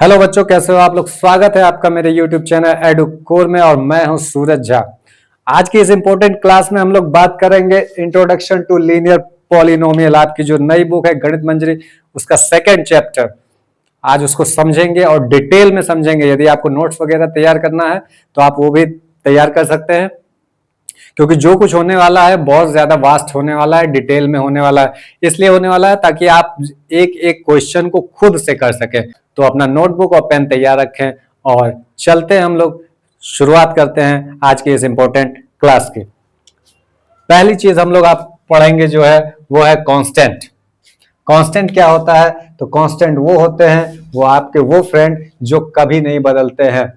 Hello बच्चों, कैसे हो आप लोग। स्वागत है आपका मेरे YouTube चैनल एडुकोर में और मैं हूं सूरज झा। आज की इस इंपॉर्टेंट क्लास में हम लोग बात करेंगे इंट्रोडक्शन टू लीनियर पॉलिनोमियल। आपकी जो नई बुक है गणित मंजरी, उसका सेकंड चैप्टर आज उसको समझेंगे और डिटेल में समझेंगे। यदि आपको नोट्स वगैरह तैयार करना है तो आप वो भी तैयार कर सकते हैं, क्योंकि जो कुछ होने वाला है बहुत ज्यादा वास्ट होने वाला है, डिटेल में होने वाला है। इसलिए होने वाला है ताकि आप एक एक क्वेश्चन को खुद से कर सकें। तो अपना नोटबुक और पेन तैयार रखें और चलते हैं हम लोग, शुरुआत करते हैं आज की इस इंपॉर्टेंट क्लास की। पहली चीज हम लोग आप पढ़ेंगे जो है वो है कांस्टेंट। कांस्टेंट क्या होता है? तो कांस्टेंट वो होते हैं, वो आपके वो फ्रेंड जो कभी नहीं बदलते हैं।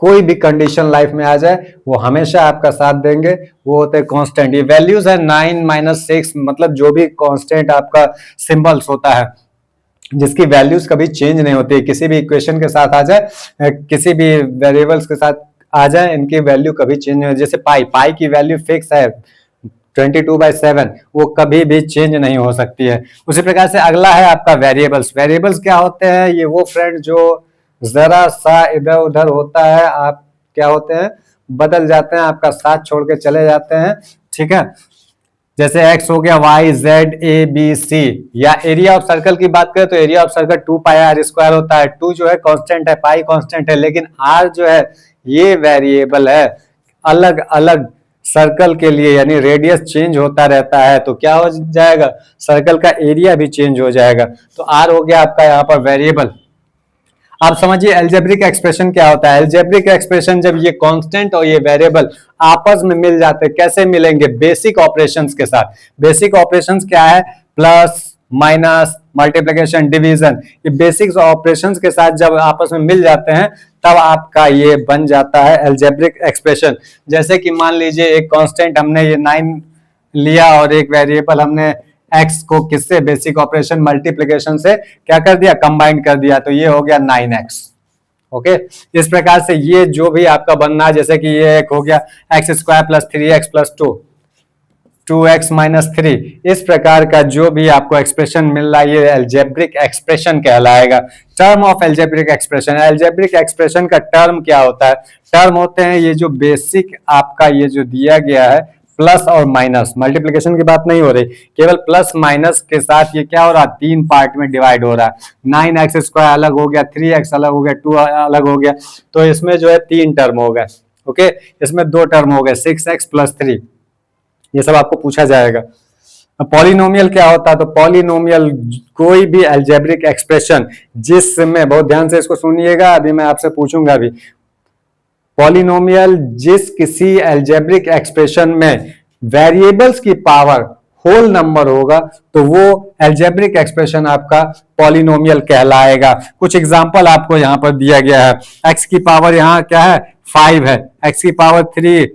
कोई भी कंडीशन लाइफ में आ जाए वो हमेशा आपका साथ देंगे, वो होते हैं कांस्टेंट। ये वैल्यूज है 9 - 6, मतलब जो भी कांस्टेंट आपका सिंबल्स होता है जिसकी वैल्यूज कभी चेंज नहीं होती। किसी भी इक्वेशन के साथ आ जाए, किसी भी वेरिएबल्स के साथ आ जाए, इनकी वैल्यू कभी चेंज नहीं होती। जैसे पाई की वैल्यू फिक्स है 22/7, वो कभी भी चेंज नहीं हो सकती है। उसी प्रकार से अगला है आपका वेरिएबल्स। वेरिएबल्स क्या होते हैं? ये वो फ्रेंड जो जरा सा इधर उधर होता है, आप क्या होते हैं, बदल जाते हैं, आपका साथ छोड़ के चले जाते हैं। ठीक है, जैसे x हो गया y z a b c। या एरिया ऑफ सर्कल की बात करें तो एरिया ऑफ सर्कल 2πr² होता है। 2 जो है कांस्टेंट है, पाई कांस्टेंट है, लेकिन r जो है ये वेरिएबल है। अलग अलग सर्कल के लिए यानी रेडियस चेंज होता रहता है, तो क्या हो जाएगा, सर्कल का एरिया भी चेंज हो जाएगा। तो r हो गया आपका यहाँ पर वेरिएबल। आप समझिए अलजेब्रिक एक्सप्रेशन क्या होता है। अलजेब्रिक एक्सप्रेशन जब ये कांस्टेंट और ये वेरिएबल आपस में मिल जाते हैं, कैसे मिलेंगे? बेसिक ऑपरेशंस के साथ। बेसिक ऑपरेशंस क्या है? Plus, minus, multiplication, division. ये बेसिक ऑपरेशंस के साथ जब आपस में मिल जाते हैं तब आपका ये बन जाता है अलजेब्रिक एक्सप्रेशन। जैसे कि मान लीजिए एक कांस्टेंट हमने ये 9 लिया और एक वेरिएबल हमने x को किससे, बेसिक ऑपरेशन मल्टीप्लिकेशन से क्या कर दिया, कंबाइन कर दिया, तो ये हो गया 9x। ओके, इस प्रकार से ये जो भी आपका बनना है, जैसे कि ये एक हो गया x² + 3x + 2, 2x - 3। इस प्रकार का जो भी आपको एक्सप्रेशन मिल रहा है ये अलजेब्रिक एक्सप्रेशन कहलाएगा। Term of algebraic expression. Algebraic expression का टर्म क्या होता है? टर्म होते हैं ये जो बेसिक आपका ये जो दिया गया है, प्लस और माइनस, मल्टीप्लिकेशन की बात नहीं हो रही, केवल प्लस माइनस के साथ ये क्या हो रहा है, 3 पार्ट में डिवाइड हो रहा है। 9x² अलग हो गया, 3x अलग हो गया, 2 अलग हो गया, तो इसमें जो है 3 टर्म हो गए। ओके, इसमें 2 टर्म हो गए, 6x + 3। ये सब आपको पूछा जाएगा। पॉलिनोमियल क्या होता है? तो पॉलिनोमियल कोई भी अलजेब्रिक एक्सप्रेशन जिसमें, बहुत ध्यान से इसको सुनिएगा, अभी मैं आपसे पूछूंगा भी। पॉलिनोमियल जिस किसी अलजेब्रिक एक्सप्रेशन में वेरिएबल्स की पावर होल नंबर होगा तो वो अलजेब्रिक एक्सप्रेशन आपका पॉलिनोमियल कहलाएगा। कुछ एग्जांपल आपको यहाँ पर दिया गया है। x की पावर यहाँ क्या है, 5 है, x की पावर 3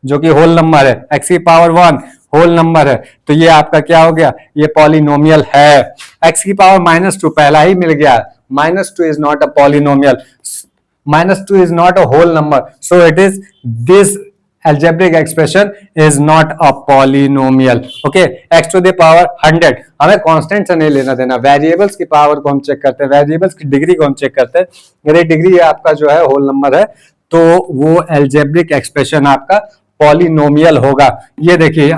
जो कि होल नंबर है, x की पावर 1 होल नंबर है, तो ये आपका क्या हो गया, ये पॉलिनोमियल है। x की पावर -2 पहला ही मिल गया, -2 is not a polynomial, -2 is not a whole number, so it is this algebraic expression is not a polynomial. Okay, x to the power 100। हमें कांस्टेंट से नहीं लेना देना, वेरिएबल्स की पावर को हम चेक करते हैं, वेरिएबल्स की डिग्री को हम चेक करते हैं। यदि डिग्री आपका जो है होल नंबर है तो वो अलजेब्रिक एक्सप्रेशन आपका पॉलिनोमियल होगा। ये देखिए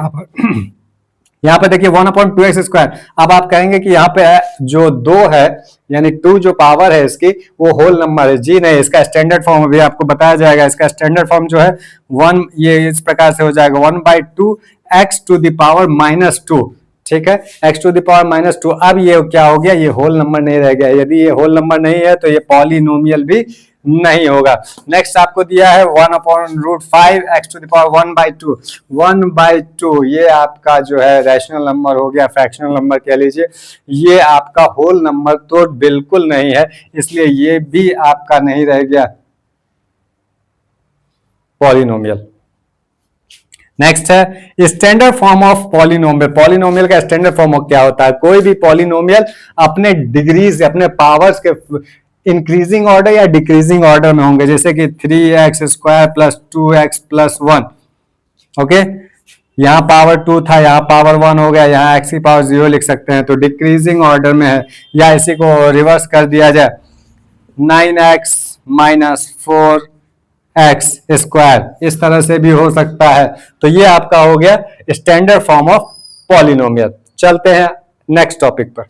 यहाँ पे देखिए 1/2x²। अब आप कहेंगे कि यहाँ पे जो 2 है यानी 2 जो पावर है इसकी वो होल नंबर है। जी नहीं, इसका स्टैंडर्ड फॉर्म भी आपको बताया जाएगा। इसका स्टैंडर्ड फॉर्म जो है 1, ये इस प्रकार से हो जाएगा 1/2x⁻²। ठीक है, x⁻²। अब ये क्या हो गया, ये होल नंबर नहीं रह गया। यदि ये होल नंबर नहीं है तो ये पॉलिनोमियल भी नहीं होगा। नेक्स्ट आपको दिया है 1/5x⁻1/2। 1/2 ये आपका जो है रैशनल नंबर हो गया, फ्रैक्शनल नंबर कह लीजिए। ये आपका होल नंबर तो बिल्कुल नहीं है, इसलिए ये भी आपका नहीं रह गया पॉलिनोमियल। नेक्स्ट है standard form of polynomial. Polynomial का स्टैंडर्ड फॉर्म क्या होता है? कोई भी पॉलिनोमियल अपने डिग्रीज, अपने पावर्स के इंक्रीजिंग ऑर्डर या डिक्रीजिंग ऑर्डर में होंगे, जैसे कि 3x² + 2x + 1। ओके, यहाँ पावर 2 था, यहाँ पावर 1 हो गया, यहाँ x की पावर 0 लिख सकते हैं, तो डिक्रीजिंग ऑर्डर में है। या इसी को रिवर्स कर दिया जाए, 9x माइनस 4x स्क्वायर, इस तरह से भी हो सकता है। तो ये आपका हो गया स्टैंडर्ड फॉर्म ऑफ पॉलिनोमियल। चलते हैं नेक्स्ट टॉपिक पर।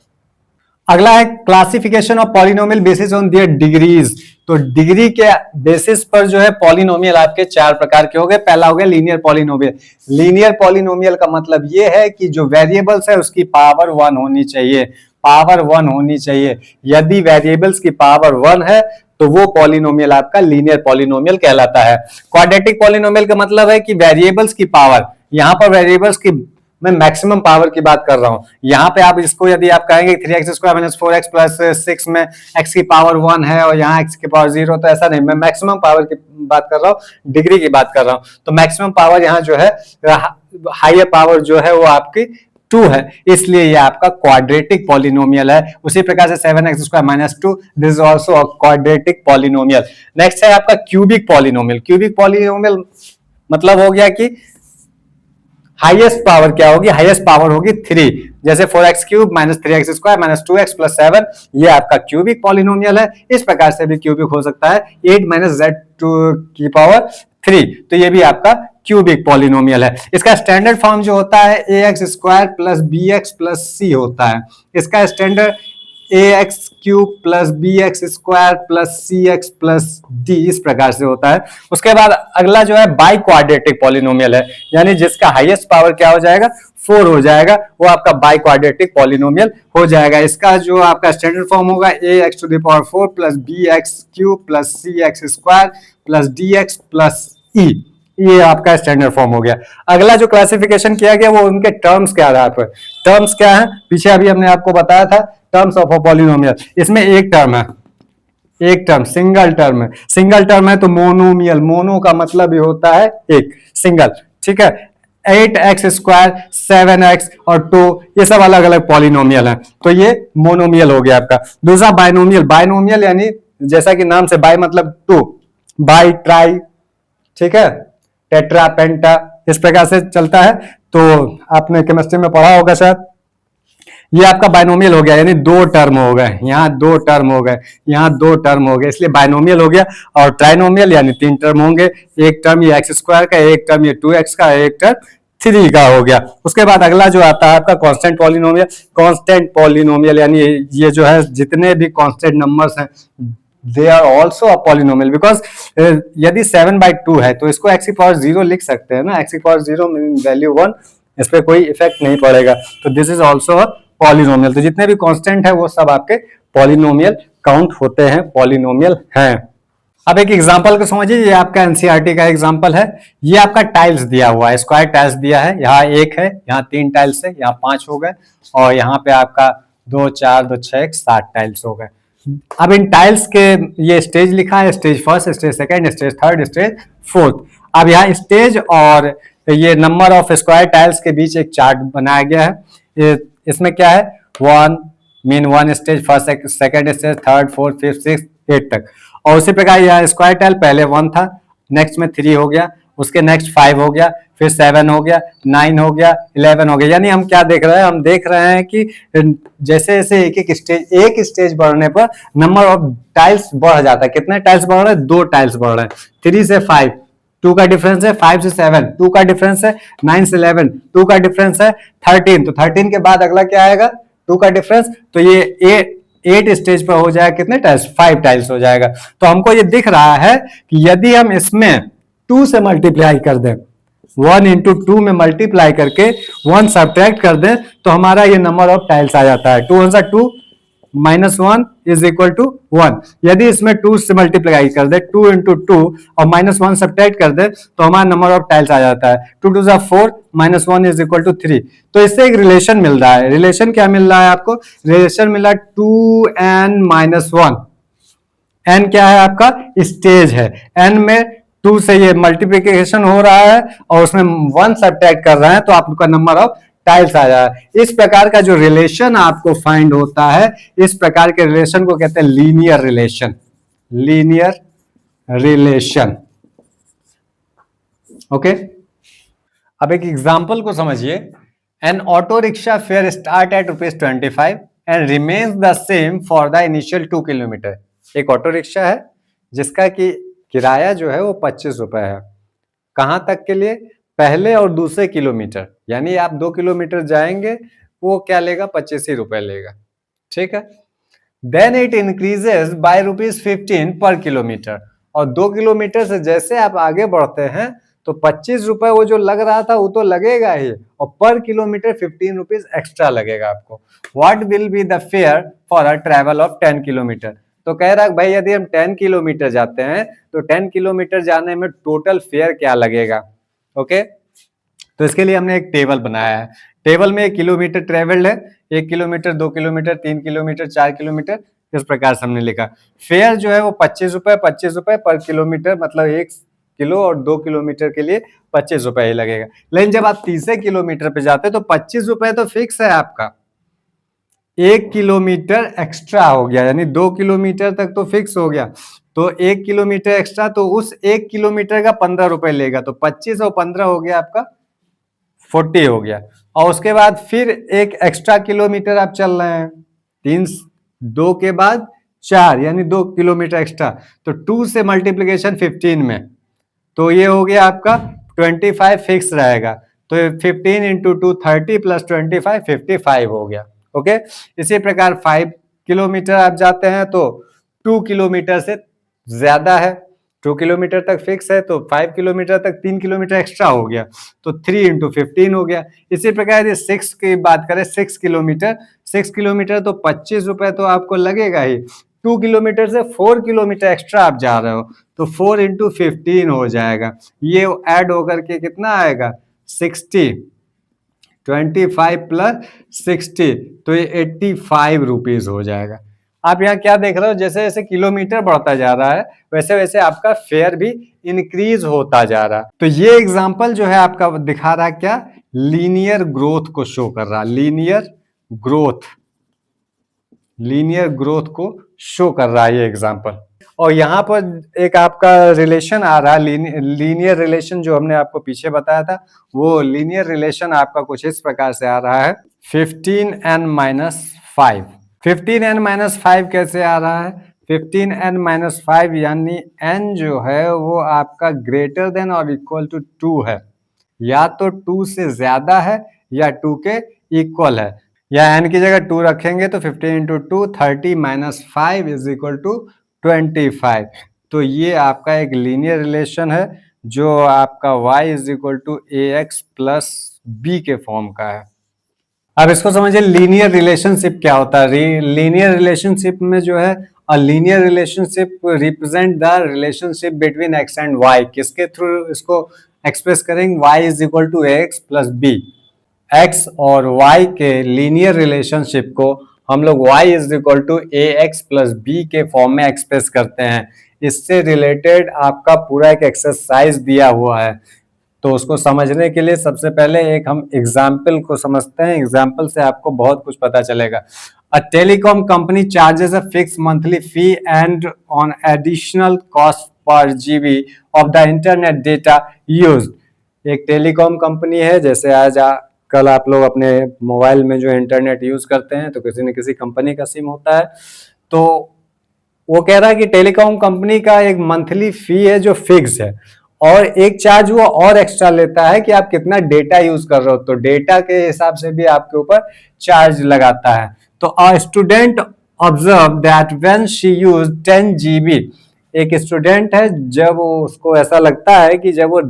अगला है classification of polynomial basis on their degrees. तो डिग्री के बेसिस पर जो है पॉलिनोमियल आपके चार प्रकार के हो गए। पहला हो गया लीनियर पॉलिनोमियल। लीनियर पॉलिनोमियल का मतलब ये है कि जो वेरिएबल्स है उसकी पावर 1 होनी चाहिए, पावर 1 होनी चाहिए। यदि वेरिएबल्स की पावर 1 है तो वो पॉलिनोमियल आपका लीनियर पॉलिनोमियल कहलाता है। क्वाड्रेटिक पॉलिनोमियल का मतलब है कि वेरिएबल्स की पावर, यहां पर वेरिएबल्स की मैं मैक्सिमम पावर की बात कर रहा हूं। यहाँ पे आप इसको यदि आप कहेंगे 3x square minus 4x plus 6 में x की पावर 1 है और यहाँ x की पावर 0, तो ऐसा नहीं, मैं मैक्सिमम पावर की बात कर रहा हूँ, डिग्री की बात कर रहा हूँ। तो मैक्सिमम पावर यहाँ जो है, हायर पावर जो है वो आपकी 2 है, इसलिए ये आपका क्वाड्रेटिक पॉलिनोमियल है। उसी प्रकार से 7x square minus 2, this is also a quadratic polynomial. Next है आपका क्यूबिक पॉलिनोमियल। क्यूबिक पॉलिनोमियल मतलब हो गया कि हाईएस्ट पावर क्या होगी, हाईएस्ट पावर होगी 3, जैसे 4x cube minus 3x square minus 2x plus 7, ये आपका क्यूबिक पॉलिनोमियल है। इस प्रकार से भी क्यूबिक हो सकता है 8 माइनस z2 की पावर 3, तो ये भी आपका क्यूबिक पॉलिनोमियल है। इसका स्टैंडर्ड फॉर्म जो होता है ax square plus bx plus c होता है। इसका standard ax cube plus bx square plus cx plus d, इस प्रकार से होता है। उसके बाद अगला जो है बाई क्वाड्रेटिक पॉलिनोमियल है, यानी जिसका हाईएस्ट पावर क्या हो जाएगा, 4 हो जाएगा, वो आपका बाई क्वाड्रेटिक पॉलिनोमियल हो जाएगा। इसका जो आपका स्टैंडर्ड फॉर्म होगा ax to the power 4 plus bx cube plus cx square plus dx plus e, ये आपका स्टैंडर्ड फॉर्म हो गया। अगला जो क्लासिफिकेशन किया गया वो उनके टर्म्स के आधार पर। टर्म्स क्या है, पीछे अभी हमने आपको बताया था टर्म्स ऑफ अ पॉलिनोमियल। इसमें एक टर्म है, एक टर्म सिंगल टर्म है। सिंगल टर्म है तो मोनोमियल, मोनो का मतलब ये होता है एक, सिंगल, ठीक है। 8x स्क्वायर 7x और 2 ये सब अलग अलग पॉलिनोमियल है, तो ये मोनोमियल हो गया आपका। दूसरा बाइनोमियल। बाइनोमियल यानी जैसा कि नाम से बाई मतलब 2, बाई ट्राई, ठीक है, टेट्रा पेंटा, इस प्रकार से चलता है। तो आपने केमिस्ट्री में पढ़ा होगा शायद। ये आपका बाइनोमियल हो गया, यानी 2 टर्म हो गए, यहाँ 2 टर्म हो गए, यहाँ 2 टर्म हो गए, इसलिए बाइनोमियल हो गया। और ट्राइनोमियल यानी 3 टर्म होंगे, एक टर्म ये एक्स स्क्वायर का, एक टर्म ये 2x का, एक टर्म 3 का हो गया। उसके बाद अगला जो आता है आपका कांस्टेंट पॉलिनोमियल। कांस्टेंट पॉलिनोमियल यानी ये जो है जितने भी कांस्टेंट नंबर्स हैं they are also a polynomial, because यदि 7/2 है तो इसको x की पावर 0 लिख सकते हैं ना, x की पावर 0 वैल्यू 1, इस पे कोई इफेक्ट नहीं पड़ेगा, तो this is also a polynomial. तो जितने भी कांस्टेंट है वो सब आपके पॉलिनोमियल काउंट होते हैं, पॉलिनोमियल हैं। अब एक एग्जांपल को समझिए, ये आपका एनसीईआरटी का एग्जांपल है। ये आपका टाइल्स दिया हुआ है, स्क्वायर टाइल्स दिया है, यहाँ 1 है, यहाँ 3 टाइल्स है, यहाँ 5 हो गए, और यहाँ पे आपका 2 4 2 6 7 टाइल्स हो गए। अब इन टाइल्स के ये स्टेज लिखा है, stage first, stage second, stage third, stage fourth. अब यहाँ स्टेज और ये नंबर ऑफ स्क्वायर टाइल्स के बीच एक चार्ट बनाया गया है। इसमें क्या है, 1 mean 1 stage, first second stage, third fourth fifth six 8 तक। और उसी प्रकार यहाँ स्क्वायर टाइल पहले 1 था, नेक्स्ट में 3 हो गया, उसके नेक्स्ट 5 हो गया, फिर 7 हो गया, 9 हो गया, 11 हो गया। यानी हम क्या देख रहे हैं, हम देख रहे हैं कि जैसे जैसे एक स्टेज बढ़ने पर नंबर ऑफ टाइल्स बढ़ जाता है। कितने टाइल्स बढ़ रहे हैं, 2 टाइल्स बढ़ रहे हैं। 3 से 5 2 का डिफरेंस है, 5 से 7 2 का डिफरेंस है, 9 से 11 2 का डिफरेंस है, 13, तो 13 के बाद अगला क्या आएगा, 2 का डिफरेंस, तो ये 8 स्टेज पर हो जाएगा कितने टाइल्स, 5 टाइल्स हो जाएगा। तो हमको ये दिख रहा है कि यदि हम इसमें 2 से मल्टीप्लाई कर दें, 1 इंटू 2 में मल्टीप्लाई करके 1 सब्ट्रैक्ट कर दें, तो हमारा ये नंबर ऑफ टाइल्स आ जाता है। 2 1 2 माइनस 1 इज इक्वल टू 1। यदि इसमें 2 से मल्टीप्लाई कर दे, 2 इंटू 2 और माइनस 1 सब्ट्रैक्ट कर दे, तो हमारा नंबर ऑफ टाइल्स आ जाता है 2 2 4 माइनस 1 इज इक्वल टू 3। तो इससे एक रिलेशन मिल रहा है। रिलेशन क्या मिल रहा है आपको, रिलेशन मिला 2n माइनस 1। n क्या है आपका, स्टेज है, n में 2 से ये मल्टीप्लीकेशन हो रहा है और उसमें 1 सब्ट्रैक्ट कर रहे हैं, तो आपका नंबर ऑफ टाइल्स आ जाए। इस प्रकार का जो रिलेशन आपको फाइंड होता है, इस प्रकार के रिलेशन को कहते हैं linear relation. Linear relation, okay. अब एक एग्जाम्पल को समझिए। N auto rickshaw fair start at ₹25 and remains the same for the initial 2 kilometre. एक ऑटो रिक्शा है जिसका कि किराया जो है वो 25 रुपए है। कहाँ तक के लिए? पहले और दूसरे किलोमीटर, यानी आप 2 किलोमीटर जाएंगे वो क्या लेगा? 25 ही रुपए लेगा। ठीक है। देन इट इंक्रीजेस बाय ₹15 पर किलोमीटर, और 2 किलोमीटर से जैसे आप आगे बढ़ते हैं तो 25 रुपए वो जो लग रहा था वो तो लगेगा ही, और पर किलोमीटर 15 रुपीज एक्स्ट्रा लगेगा आपको। What will be the fair for a travel of 10 kilometre? तो कह रहा है भाई यदि हम 10 किलोमीटर जाते हैं तो 10 किलोमीटर जाने में टोटल फेयर क्या लगेगा। ओके, तो इसके लिए हमने एक टेबल बनाया है। टेबल में 1 किलोमीटर ट्रेवल्ड है, 1 किलोमीटर, 2 किलोमीटर, 3 किलोमीटर, 4 किलोमीटर, इस प्रकार से हमने लिखा। फेयर जो है वो 25 रुपए पर किलोमीटर, मतलब 1 किलो और 2 किलोमीटर के लिए 25 रुपए ही लगेगा। लेकिन जब आप तीसरे किलोमीटर पे जाते तो 25 रुपए तो फिक्स है आपका, 1 किलोमीटर एक्स्ट्रा हो गया, यानी 2 किलोमीटर तक तो फिक्स हो गया, तो 1 किलोमीटर एक्स्ट्रा, तो उस 1 किलोमीटर का 15 रुपए लेगा, तो 25 और 15 हो गया आपका 40 हो गया। और उसके बाद फिर एक एक्स्ट्रा किलोमीटर आप चल रहे हैं, 3 2 के बाद 4, यानी 2 किलोमीटर एक्स्ट्रा, तो 2 से मल्टीप्लीकेशन 15 में, तो ये हो गया आपका 25 फिक्स रहेगा, तो 15 इंटू 2 30 प्लस 25 55 हो गया। ओके, इसी प्रकार 5 किलोमीटर आप जाते हैं तो 2 किलोमीटर से ज्यादा है, 2 किलोमीटर तक फिक्स है, तो 5 किलोमीटर तक 3 किलोमीटर एक्स्ट्रा हो गया, तो 3 इंटू 15 हो गया। इसी प्रकार यदि 6 की बात करें, 6 किलोमीटर तो 25 रुपए तो आपको लगेगा ही। 2 किलोमीटर से 4 किलोमीटर एक्स्ट्रा आप जा रहे हो तो 4 इंटू 15 हो जाएगा, ये ऐड होकर के कितना आएगा? 60, 25 प्लस 60, तो ये 85 रुपीज हो जाएगा। आप यहाँ क्या देख रहे हो, जैसे जैसे किलोमीटर बढ़ता जा रहा है वैसे वैसे आपका फेयर भी इंक्रीज होता जा रहा है। तो ये एग्जांपल जो है आपका दिखा रहा है क्या? लीनियर ग्रोथ को शो कर रहा है, लीनियर ग्रोथ को शो कर रहा है ये एग्जांपल। और यहाँ पर एक आपका रिलेशन आ रहा है, लीनियर रिलेशन जो हमने आपको पीछे बताया था, वो लीनियर रिलेशन आपका कुछ इस प्रकार से आ रहा है, 15n-5। 15n-5 कैसे आ रहा है? 15n-5 यानी n जो है वो आपका ग्रेटर देन और इक्वल टू 2 है, या तो 2 से ज्यादा है या 2 के इक्वल है, या n की जगह 2 रखेंगे तो 15 into 2 30 minus 5 is equal to 25। तो ये आपका एक लीनियर रिलेशन है जो आपका y is equal to ax plus b के फॉर्म का है। अब इसको समझिए, लीनियर रिलेशनशिप क्या होता है। लीनियर रिलेशनशिप में जो है, a linear relationship represent the relationship between x and y। किसके थ्रू इसको एक्सप्रेस करेंगे? y is equal to ax plus b। x और y के लीनियर रिलेशनशिप को हम लोग y is equal to ax plus b के फॉर्म में एक्सप्रेस करते हैं। इससे रिलेटेड आपका पूरा एक एक्सरसाइज दिया हुआ है, तो उसको समझने के लिए सबसे पहले एक हम एग्जाम्पल को समझते हैं। एग्जाम्पल से आपको बहुत कुछ पता चलेगा। A telecom company charges a fix monthly fee and on additional cost per GB of the internet data use. एक टेलीकॉम कंपनी है, जैसे आज कल आप लोग अपने मोबाइल में जो इंटरनेट यूज करते हैं तो किसी न किसी कंपनी का सिम होता है, तो वो कह रहा है कि टेलीकॉम कंपनी का एक मंथली फी है जो फिक्स है, और एक चार्ज वो और एक्स्ट्रा लेता है कि आप कितना डेटा यूज कर रहे हो, तो डेटा के हिसाब से भी आपके ऊपर चार्ज लगाता है। तो a student observe that when she use 10 GB, एक स्टूडेंट है जब उसको ऐसा लगता है कि जब वो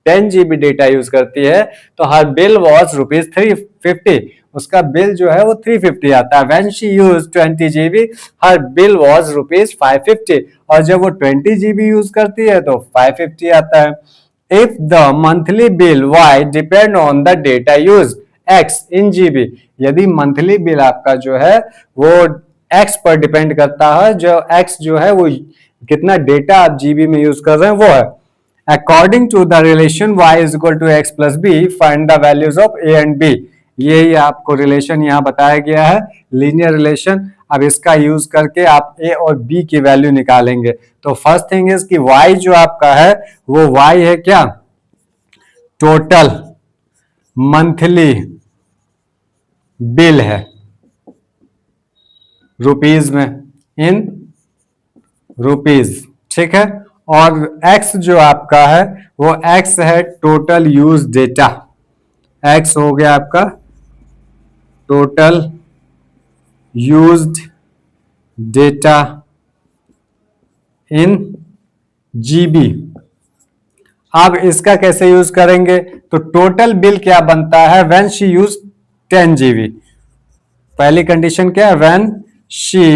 10 GB डेटा यूज करती है तो हर बिल वॉज ₹350, उसका बिल जो है वो 350 आता है। When she use 20 GB her bill was ₹550, और जब वो 20 GB यूज करती है तो 550 आता है। If the monthly bill y depend on the data use x in GB, यदि मंथली बिल आपका जो है वो x पर डिपेंड करता है, जो x जो है वो कितना डेटा आप GB में यूज कर रहे हैं वो है। According to the relation y is equal to x plus b, find the values of a and b। ये आपको रिलेशन यहाँ बताया गया है, लीनियर रिलेशन। अब इसका यूज करके आप a और b की वैल्यू निकालेंगे। तो फर्स्ट थिंग इज कि y जो आपका है वो y है क्या? टोटल। मंथली बिल है रुपीज में, इन रुपीज, ठीक है। और x जो आपका है वो x है टोटल यूज डेटा, x हो गया आपका टोटल यूज्ड डेटा इन जीबी। अब इसका कैसे यूज करेंगे, तो टोटल बिल क्या बनता है, व्हेन शी यूज 10 GB। पहली कंडीशन क्या है, व्हेन शी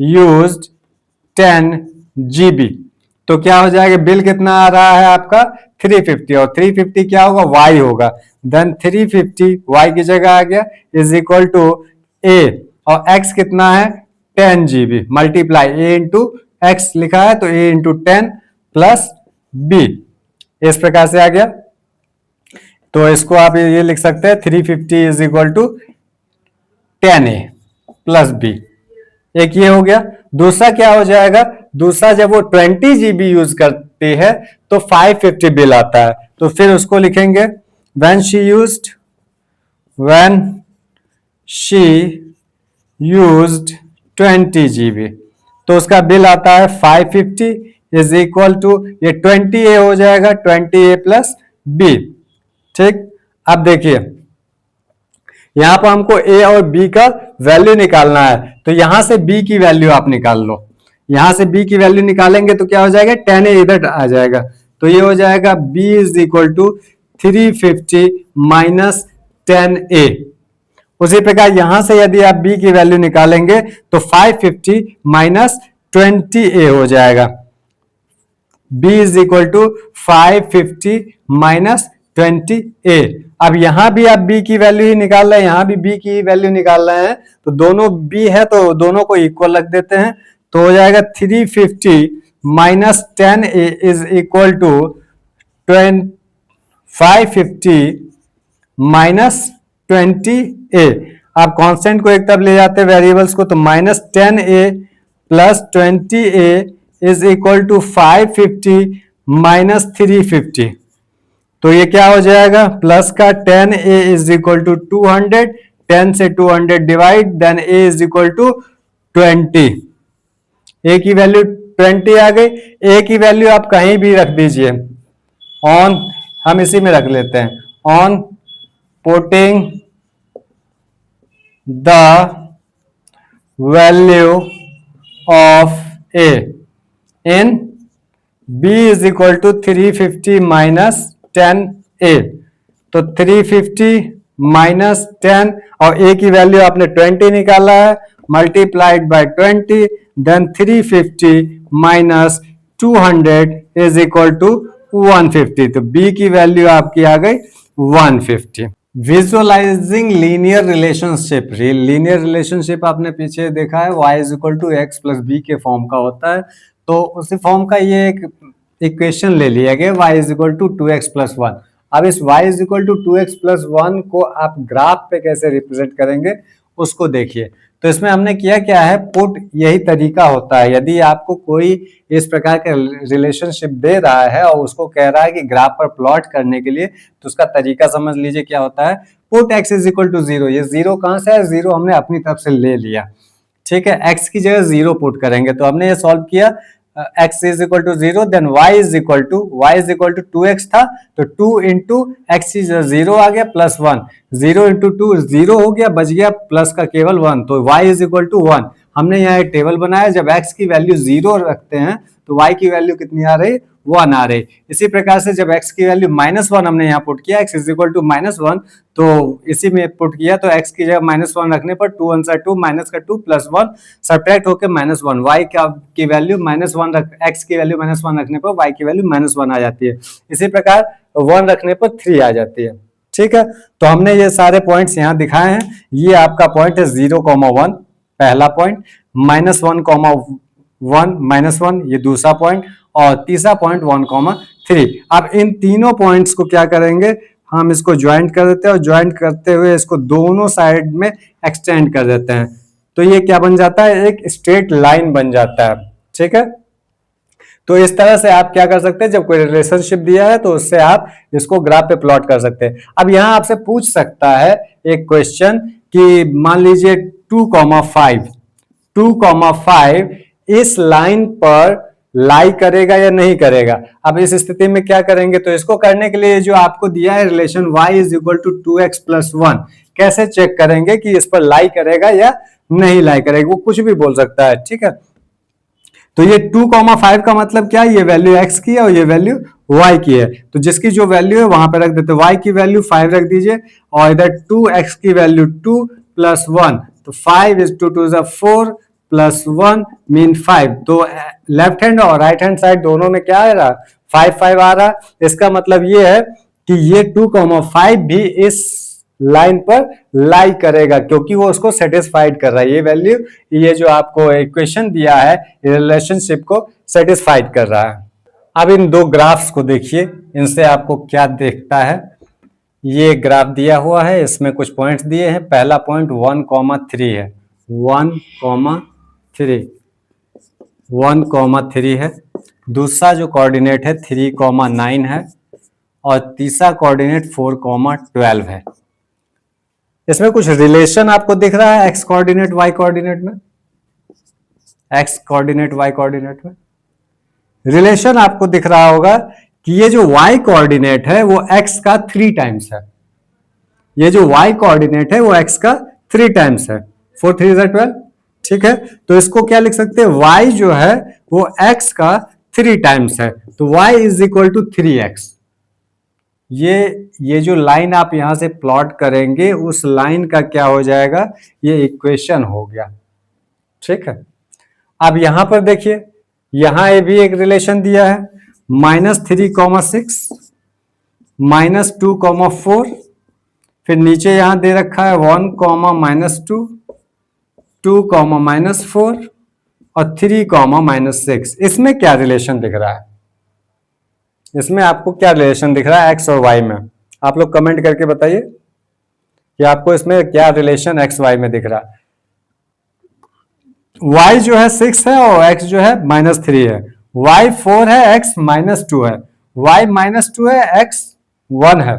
यूज्ड 10 GB। तो क्या हो जाएगा, बिल कितना आ रहा है आपका 350, और 350 क्या होगा, y होगा। देन 350 y की जगह आ गया इज इक्वल टू a, और x कितना है 10 GB, multiply a into x लिखा है तो a इंटू 10 प्लस b, इस प्रकार से आ गया। तो इसको आप ये लिख सकते हैं 350 is equal to 10a plus b, एक ये हो गया। दूसरा क्या हो जाएगा, दूसरा जब वो 20 GB यूज करती है तो 550 बिल आता है, तो फिर उसको लिखेंगे when she used 20 GB, तो उसका बिल आता है 550 इज इक्वल टू ये 20a हो जाएगा 20a प्लस b, ठीक। अब देखिए यहां पर हमको a और b का वैल्यू निकालना है, तो यहां से b की वैल्यू आप निकाल लो। यहां से b की वैल्यू निकालेंगे तो क्या हो जाएगा 10a इधर आ जाएगा, तो ये हो जाएगा b is equal to 350 minus 10a। उसी प्रकार यहां से यदि आप b की वैल्यू निकालेंगे तो 550 माइनस 20a हो जाएगा, b is equal to 550 minus 20a। अब यहां भी आप b की वैल्यू ही निकाल रहे हैं, यहां भी b की वैल्यू निकाल रहे हैं, तो दोनों b है तो दोनों को इक्वल रख देते हैं, तो हो जाएगा 350 minus 10a is equal to 550 minus 20a। आप कांस्टेंट को एक तरफ ले जाते हैं वेरिएबल्स को, तो minus 10a plus 20a is equal to 550 minus 350, तो ये क्या हो जाएगा प्लस का 10a इज इक्वल टू 200, 10 से 200 divide, then a is equal to 20, a की वैल्यू 20 आ गई। a की वैल्यू आप कहीं भी रख दीजिए, ऑन हम इसी में रख लेते हैं, on putting the value of a in b is equal to 350 minus 10a, तो 350 माइनस 10 और a की वैल्यू आपने 20 निकाला है, multiplied by 20, then 350 minus 200 is equal to 150, तो b की वैल्यू आपकी आ गई 150। Visualising linear relationship, linear relationship आपने पीछे देखा है y is equal to x plus b के फॉर्म का होता है, तो उसी फॉर्म का ये एक इक्वेशन ले लिया गया y is equal to 2x plus 1। अब इस y is equal to 2x plus 1 को आप ग्राफ पे कैसे रिप्रेजेंट करेंगे उसको देखिए। तो इसमें हमने किया क्या है, पुट यही तरीका होता है, यदि आपको कोई इस प्रकार का रिलेशनशिप दे रहा है और उसको कह रहा है कि ग्राफ पर प्लॉट करने के लिए, तो उसका तरीका समझ लीजिए क्या होता है। Put x is equal to 0, ये 0 कहां से है, 0 हमने अपनी तरफ से ले लिया, ठीक है। x की जगह 0 पुट करेंगे, तो हमने ये सॉल्व किया, x is equal to 0, then y is equal to 2x था, तो 2 इंटू एक्स इज 0 आ गया प्लस 1, 0 इंटू 2 0 हो गया, बच गया प्लस का केवल 1, तो y इज इक्वल टू 1। हमने यहाँ एक टेबल बनाया, जब x की वैल्यू 0 रखते हैं तो y की वैल्यू कितनी आ रही, 1 आ रही। इसी प्रकार से जब x की वैल्यू -1 हमने यहाँ पुट किया, x इज इक्वल टू -1, तो इसी में पुट किया, तो x की जगह -1 रखने पर 2 1 2 माइनस का 2 प्लस 1 सब्ट्रैक्ट होकर -1, y की वैल्यू -1 x की वैल्यू -1 रखने पर y की वैल्यू -1 आ जाती है। इसी प्रकार 1 रखने पर 3 आ जाती है, ठीक है। तो हमने ये सारे पॉइंट्स यहाँ दिखाए हैं, ये आपका पॉइंट है 0,1 पहला पॉइंट, -1,1 -1 ये दूसरा पॉइंट, और तीसरा पॉइंट 1,3। अब इन तीनों पॉइंट्स को क्या करेंगे, हम इसको ज्वाइंट कर देते हैं, और ज्वाइंट करते हुए इसको दोनों साइड में एक्सटेंड कर देते हैं, तो ये क्या बन जाता है, एक स्ट्रेट लाइन बन जाता है, ठीक है। तो इस तरह से आप क्या कर सकते हैं, जब कोई रिलेशनशिप दिया है तो उससे आप इसको ग्राफ पे प्लॉट कर सकते हैं। अब यहां आपसे पूछ सकता है एक क्वेश्चन कि मान लीजिए 2,5 2,5 इस लाइन पर लाई करेगा या नहीं करेगा। अब इस स्थिति में क्या करेंगे, तो इसको करने के लिए जो आपको दिया है relation y is equal to 2x plus 1, कैसे चेक करेंगे कि इस पर लाई करेगा या नहीं लाई करेगा, वो कुछ भी बोल सकता है, ठीक है। तो ये 2,5 का मतलब क्या है, ये वैल्यू x की है और ये वैल्यू y की है, तो जिसकी जो वैल्यू है वहां पे रख देते हैं, y की वैल्यू 5 रख दीजिए और इधर 2x की वैल्यू 2 प्लस 1, तो 5 इज 2 2 4 प्लस 1 मीन 5। तो लेफ्ट हैंड और राइट हैंड साइड दोनों में क्या आ रहा, 5 5 आ रहा। इसका मतलब ये है कि ये 2,5 भी इस लाइन पर लाई करेगा क्योंकि वो उसको सेटिस्फाइड कर रहा है। ये वैल्यू, ये जो आपको इक्वेशन दिया है रिलेशनशिप को सेटिस्फाइड कर रहा है। अब इन दो ग्राफ्स को देखिए, इनसे आपको क्या दिखता है। ये ग्राफ दिया हुआ है, इसमें कुछ पॉइंट्स दिए हैं। पहला पॉइंट 1,3 है, 1,3 1,3 है। दूसरा जो कोऑर्डिनेट है 3,9 है और तीसरा कोऑर्डिनेट 4,12 है। इसमें कुछ रिलेशन आपको दिख रहा है एक्स कोऑर्डिनेट वाई कोऑर्डिनेट में, एक्स कोऑर्डिनेट वाई कोऑर्डिनेट में रिलेशन आपको दिख रहा होगा कि ये जो y कोऑर्डिनेट है वो x का 3 टाइम्स है। ये जो y कोऑर्डिनेट है वो x का 3 टाइम्स है। 4 3 12, ठीक है। तो इसको क्या लिख सकते हैं, y जो है वो x का 3 टाइम्स है, तो y is equal to 3x। ये जो लाइन आप यहां से प्लॉट करेंगे उस लाइन का क्या हो जाएगा, ये इक्वेशन हो गया, ठीक है। अब यहां पर देखिए, यहां ये भी एक रिलेशन दिया है, -3,6 -2,4, फिर नीचे यहां दे रखा है 1, -2, 2, -4 और 3, -6। इसमें क्या रिलेशन दिख रहा है, इसमें आपको क्या रिलेशन दिख रहा है एक्स और वाई में? आप लोग कमेंट करके बताइए कि आपको इसमें क्या रिलेशन एक्स वाई में दिख रहा है। y जो है 6 है और x जो है -3 है, y 4 है, x -2 है, y -2 है, x 1 है,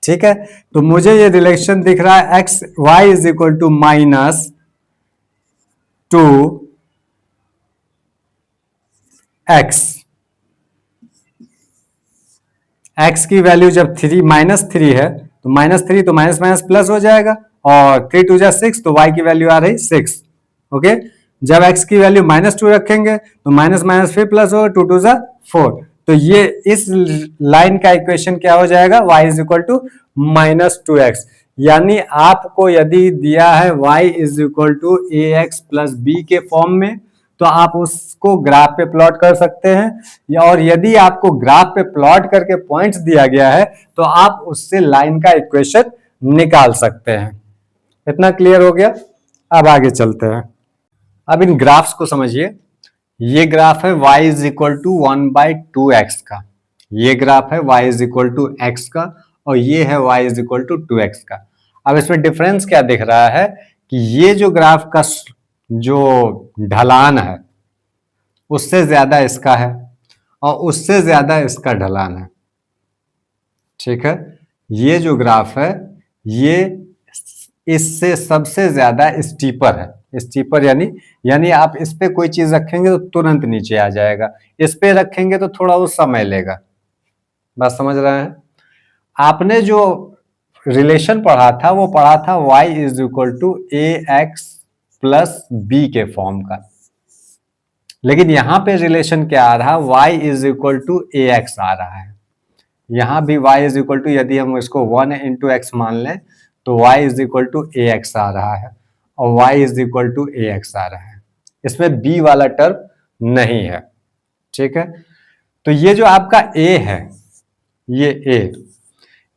ठीक है। तो मुझे ये रिलेशन दिख रहा है x y is equal to -2x। x की वैल्यू जब -3 है तो -3 तो माइनस माइनस प्लस हो जाएगा और 3 2 6, तो y की वैल्यू आ रही 6, ओके। जब x की वैल्यू -2 रखेंगे तो माइनस माइनस फिर प्लस होगा, 2 2 4। तो ये इस लाइन का इक्वेशन क्या हो जाएगा, y is equal to -2x। यानी आपको यदि दिया है y is equal to ax plus b के फॉर्म में, तो आप उसको ग्राफ पे प्लॉट कर सकते हैं, और यदि आपको ग्राफ पे प्लॉट करके पॉइंट्स दिया गया है तो आप उससे लाइन का इक्वेशन निकाल सकते हैं। इतना क्लियर हो गया। अब आगे चलते हैं। अब इन ग्राफ्स को समझिए। ये ग्राफ है y is equal to 1/2x का, ये ग्राफ है y is equal to x का, और ये है y is equal to 2x का। अब इसमें डिफरेंस क्या दिख रहा है कि ये जो ग्राफ का जो ढलान है उससे ज्यादा इसका है और उससे ज्यादा इसका ढलान है, ठीक है। ये जो ग्राफ है ये इससे सबसे ज्यादा स्टीपर है। स्टीपर यानी आप इस पे कोई चीज रखेंगे तो तुरंत नीचे आ जाएगा, इस पे रखेंगे तो थोड़ा वो समय लेगा। बात समझ रहे हैं? आपने जो रिलेशन पढ़ा था वो पढ़ा था y is equal to ax plus b के फॉर्म का, लेकिन यहां पे रिलेशन क्या आ रहा, y is equal to ax आ रहा है। यहां भी y इज इक्वल टू, यदि हम इसको 1 इंटू एक्स मान लें तो y is equal to ax आ रहा है और y is equal to ax आ रहा है। इसमें b वाला टर्म नहीं है, ठीक है। तो ये जो आपका a है, ये a,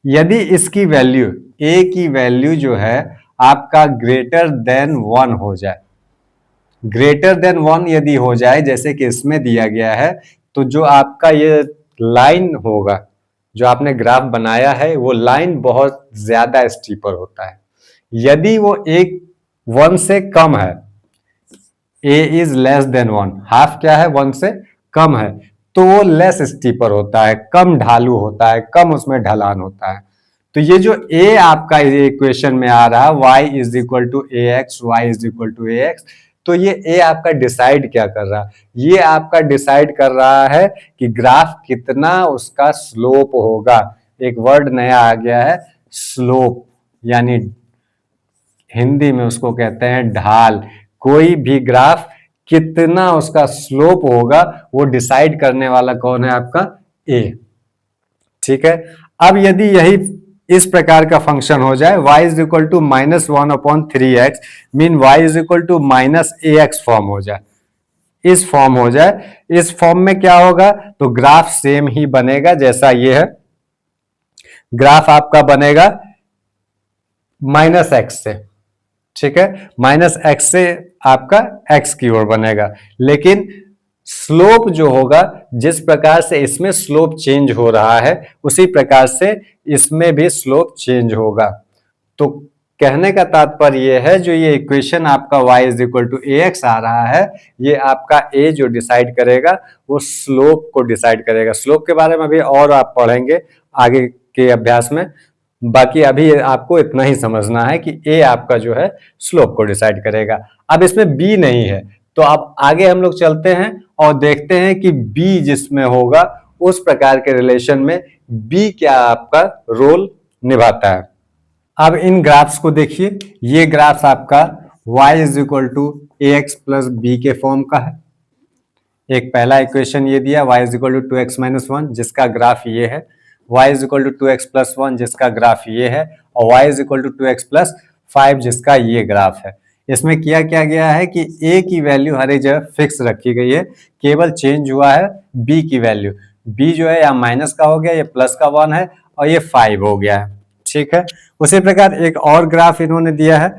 यदि इसकी वैल्यू a की वैल्यू जो है आपका ग्रेटर देन 1 हो जाए, ग्रेटर देन 1 यदि हो जाए जैसे कि इसमें दिया गया है, तो जो आपका ये लाइन होगा, जो आपने ग्राफ बनाया है, वो लाइन बहुत ज्यादा स्टीपर होता है। यदि वो 1 से कम है, a is less than 1, half क्या है 1 से कम है तो वो लेस स्टीपर होता है, कम ढालू होता है, कम उसमें ढलान होता है। तो ये जो ए आपका इक्वेशन में आ रहा है y is equal to a x, y is equal to a x, तो ये ए आपका डिसाइड क्या कर रहा है? ये आपका डिसाइड कर रहा है कि ग्राफ कितना उसका स्लोप होगा। एक वर्ड नया आ गया है, स्लोप, यानी हिंदी में उसको कहते हैं ढाल। कोई भी ग्राफ कितना उसका स्लोप होगा वो डिसाइड करने वाला कौन है? आपका ए। ठीक है, अब यदि यही इस प्रकार का फंक्शन हो जाए y is equal to -1/3x, mean y is equal to -ax form हो जाए, इस फॉर्म हो जाए, इस फॉर्म में क्या होगा? तो ग्राफ सेम ही बनेगा जैसा ये है। ग्राफ आपका बनेगा -x से, ठीक है, -x से आपका x की ओर बनेगा, लेकिन स्लोप जो होगा, जिस प्रकार से इसमें स्लोप चेंज हो रहा है उसी प्रकार से इसमें भी स्लोप चेंज होगा। तो कहने का तात्पर्य यह है, जो ये इक्वेशन आपका y is equal to a x आ रहा है, ये आपका a जो डिसाइड करेगा वो स्लोप को डिसाइड करेगा। स्लोप के बारे में भी और आप पढ़ेंगे आगे के अभ्यास में, बाकी अभी आपको इतना ही समझना है कि a आपका जो है स्लोप को डिसाइड करेगा। अब इसमें b नहीं है, तो अब आगे हम लोग चलते हैं और देखते हैं कि b जिसमें होगा उस प्रकार के रिलेशन में b क्या आपका रोल निभाता है। अब इन ग्राफ्स को देखिए, ये ग्राफ्स आपका y is equal to a x plus b के फॉर्म का है। एक पहला इक्वेशन ये दिया y is equal to 2x minus 1 जिसका ग्राफ ये है, y is equal to 2x plus 1 जिसका ग्राफ ये है, और y is equal to 2x plus 5 जिसका ये ग्राफ है। इसमें किया क्या गया है कि a की वैल्यू हर एक जगह फिक्स रखी गई है, केवल चेंज हुआ है b की वैल्यू। b जो है या माइनस का हो गया, ये प्लस का 1 है और ये 5 हो गया है, ठीक है। उसी प्रकार एक और ग्राफ इन्होंने दिया है,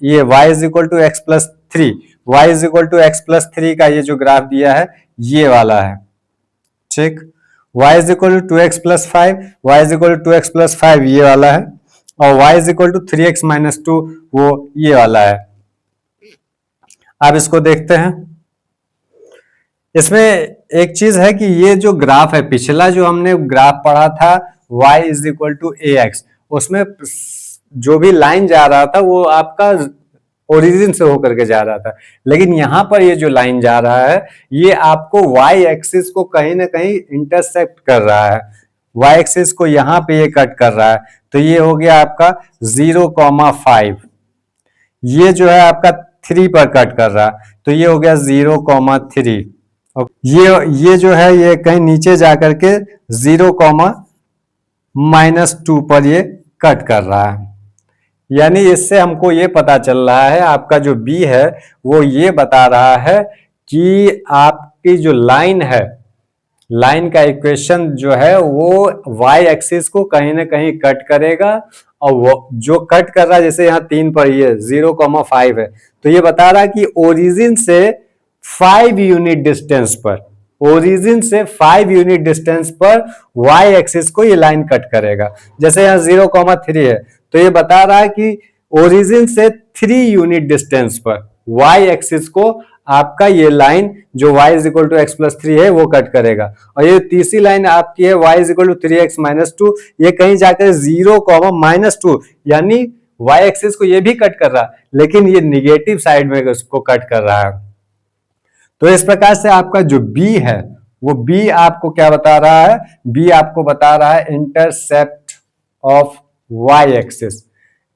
ये y is equal to x plus 3, y is equal to x plus 3 का ये जो ग्राफ दिया है ये वाला है, ठीक। y is equal to 2x plus 5, y is equal to 2x plus 5 ये वाला है, और y is equal to 3x minus 2 वो ये वाला है। अब इसको देखते हैं, इसमें एक चीज है कि ये जो ग्राफ है, पिछला जो हमने ग्राफ पढ़ा था y is equal to a x, उसमें जो भी लाइन जा रहा था वो आपका ओरिजिन से होकर के जा रहा था, लेकिन यहां पर ये जो लाइन जा रहा है ये आपको y एक्सिस को कहीं ना कहीं इंटरसेक्ट कर रहा है, y एक्सिस को यहाँ पे ये कट कर रहा है। तो ये हो गया आपका 0,5, ये जो है आपका 3 पर कट कर रहा है, तो ये हो गया 0,3। ये जो है ये कहीं नीचे जाकर के 0,-2 पर ये कट कर रहा है। यानी इससे हमको ये पता चल रहा है, आपका जो b है वो ये बता रहा है कि आपकी जो लाइन है, लाइन का इक्वेशन जो है वो y एक्सिस को कहीं ना कहीं कट करेगा, और वो जो कट कर रहा है, जैसे यहाँ 3 पर ये 0,5 है, तो ये बता रहा है कि ओरिजिन से 5 यूनिट डिस्टेंस पर, ओरिजिन से 5 यूनिट डिस्टेंस पर y एक्सिस को ये लाइन कट करेगा। जैसे यहाँ 0,3 है, तो ये बता रहा है कि ओरिजिन से 3 यूनिट डिस्टेंस पर y एक्सिस को आपका ये लाइन जो y is equal to x plus 3 है वो कट करेगा, और ये तीसरी लाइन आपकी है y is equal to 3x minus 2, ये कहीं जाकर 0,-2 यानी y एक्सिस को ये भी कट कर रहा है, लेकिन ये निगेटिव साइड में उसको कट कर रहा है। तो इस प्रकार से आपका जो b है वो b आपको क्या बता रहा है? b आपको बता रहा है intercept of y axis.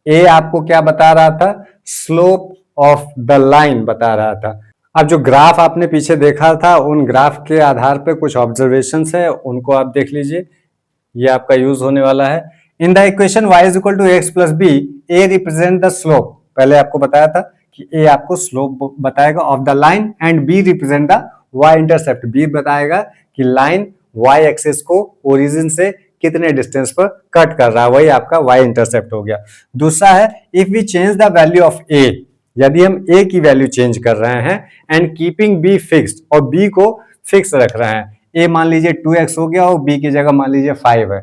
a आपको क्या बता रहा था? स्लोप ऑफ द लाइन बता रहा था। अब जो ग्राफ आपने पीछे देखा था, उन ग्राफ के आधार पे कुछ ऑब्जर्वेशंस है, उनको आप देख लीजिए, ये आपका यूज होने वाला है। In the equation y is equal to x plus b, a represent the slope, पहले आपको बताया था कि a आपको स्लोप बताएगा of the line, and b represent the y intercept, b बताएगा कि लाइन y एक्सिस को ओरिजिन से कितने डिस्टेंस पर कट कर रहा है, वही आपका y इंटरसेप्ट हो गया। दूसरा है if we change the value of a, यदि हम a की वैल्यू चेंज कर रहे हैं एंड कीपिंग b फिक्स्ड, और b को फिक्स रख रहे हैं, a मान लीजिए 2x हो गया और b की जगह मान लीजिए 5 है,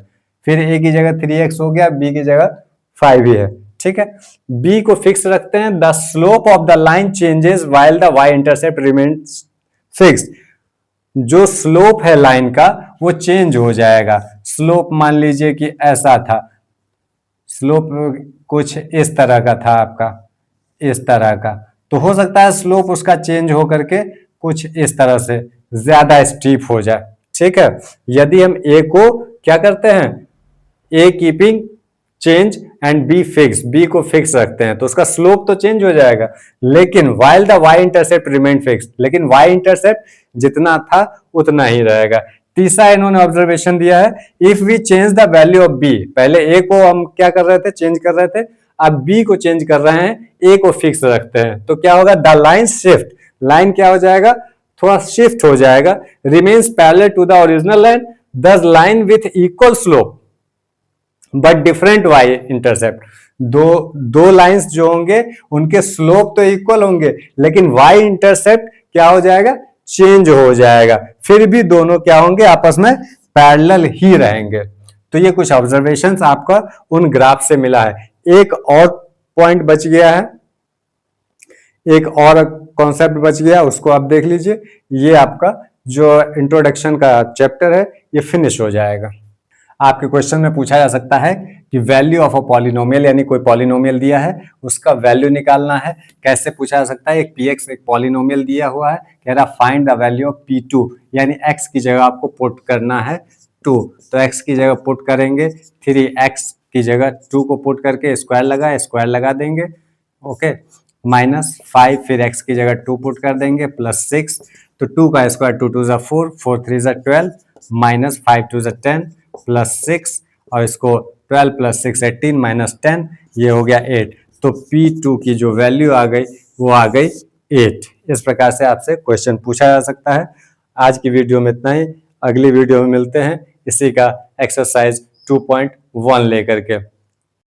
फिर a की जगह 3x हो गया, b की जगह 5 ही है, ठीक है। b को फिक्स रखते हैं, the slope of the line changes while the y intercept remains fixed, जो स्लोप है लाइन का वो चेंज हो जाएगा। स्लोप मान लीजिए कि ऐसा था, स्लोप कुछ इस तरह का था आपका, इस तरह का, तो हो सकता है स्लोप उसका चेंज हो करके कुछ इस तरह से ज्यादा स्टीप हो जाए। ठीक है, यदि हम ए को क्या करते हैं, a keeping change and b fix, b को फिक्स रखते हैं तो उसका स्लोप तो चेंज हो जाएगा, लेकिन while the y intercept remain fix, लेकिन वाई इंटरसेप्ट जितना था उतना ही रहेगा। तीसरा इन्होंने ऑब्जर्वेशन दिया है, if we change the value of b, पहले ए को हम क्या कर रहे थे, चेंज कर रहे थे, अब बी को चेंज कर रहे हैं, ए को फिक्स रखते हैं, तो क्या होगा, द लाइन शिफ्ट, लाइन क्या हो जाएगा, थोड़ा शिफ्ट हो जाएगा, remains parallel to the original line, this line with equal slope but different y intercept, दो लाइंस जो होंगे उनके स्लोप तो इक्वल होंगे, लेकिन वाई इंटरसेप्ट क्या हो जाएगा, चेंज हो जाएगा, फिर भी दोनों क्या होंगे, आपस में पैरेलल ही रहेंगे। तो ये कुछ ऑब्जर्वेशंस आपका उन ग्राफ से मिला है। एक और पॉइंट बच गया है, एक और कॉन्सेप्ट बच गया, उसको आप देख लीजिए। ये आपका जो इंट्रोडक्शन का चैप्टर है ये फिनिश हो जाएगा। आपके क्वेश्चन में पूछा जा सकता है कि वैल्यू ऑफ अ पॉलिनोमियल, यानी कोई पॉलिनोमियल दिया है उसका वैल्यू निकालना है। कैसे पूछा जा सकता है, एक px एक पॉलिनोमियल दिया हुआ है, कह रहा find the value of p2, यानी x की जगह आपको पुट करना है 2, तो x की जगह पुट करेंगे 3x की जगह 2 को पुट करके स्क्वायर लगा देंगे, ओके, -5, फिर x की जगह 2 पुट कर देंगे +6, तो 2 का स्क्वायर 2 2 4, 4 3 12, -5 2 10 +6, और इसको 12 + 6 18 -10, ये हो गया 8। तो P2 की जो वैल्यू आ गई वो आ गई 8। इस प्रकार से आपसे क्वेश्चन पूछा जा सकता है। आज की वीडियो में इतना ही, अगली वीडियो में मिलते हैं इसी का एक्सरसाइज 2.1 लेकर के।